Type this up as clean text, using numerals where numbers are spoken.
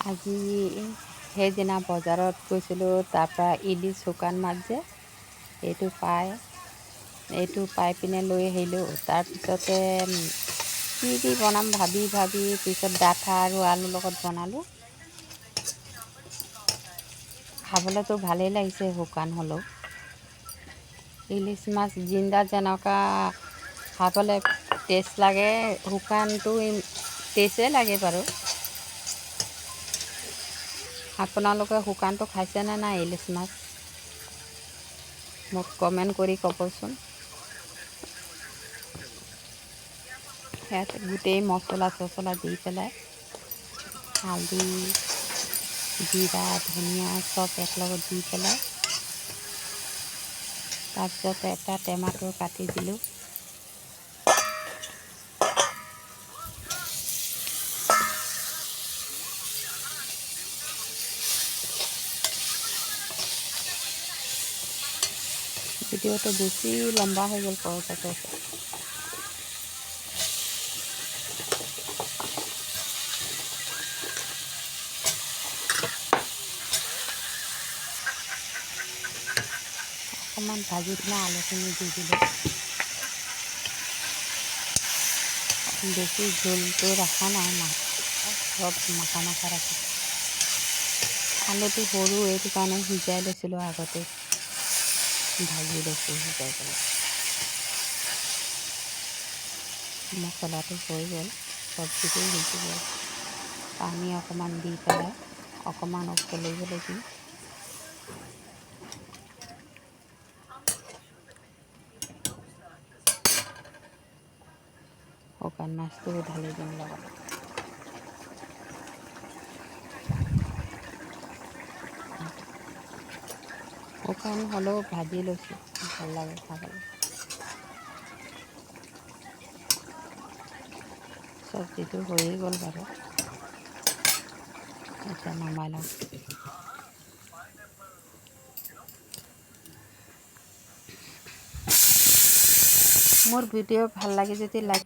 আজি সেইদিনা বজাৰত গৈছিলোঁ, তাৰপৰা ইলিচ শুকান মাছ যে এইটো পাই পিনে লৈ আহিলোঁ। তাৰপিছতে কি দি বনাম ভাবি পিছত ডাঠা আৰু আলুৰ লগত বনালোঁ। খাবলৈতো ভালেই লাগিছে শুকান হ'লেও। ইলিচ মাছ জিন্দা যেনেকুৱা খাবলৈ টেষ্ট লাগে, শুকানটো টেষ্টেই লাগে বাৰু। আপোনালোকে শুকানটো খাইছেনে নাই ইলিচ মাছ? মোক কমেণ্ট কৰি ক'বচোন। ইয়াত গোটেই মছলা চছলা দি পেলাই হালধি, জিৰা, ধনিয়া চব একেলগত দি পেলাই তাৰপিছত এটা টমাটো কাটি দিলোঁ। ভিডিঅ'টো বেছি লম্বা হৈ গ'ল কৰোঁতে। অকণমান ভাজি পিনে আলুখিনি দি দিলোঁ। বেছি জোলটো ৰখা নাই, চব মাখা ৰাখিছোঁ। আলুটো সৰু, এইটো কাৰণে সিজাই লৈছিলোঁ আগতে, ভাজি লৈছোঁ সিজাই পেলাই। মছলাটো হৈ গ'ল, চব্জিটো সিজি গ'ল। পানী অকণমান দি পেলাই অকণমান উতলিবলৈ দিম। শুকান মাছটো ঢালি দিম লগতে। শুকান হ'লেও ভাজি লৈছোঁ, ভাল লাগে খাবলৈ। চব্জিটো হৈয়ে গ'ল বাৰু, এতিয়া নমাই লওঁ। মোৰ ভিডিঅ' ভাল লাগে যদি লাইক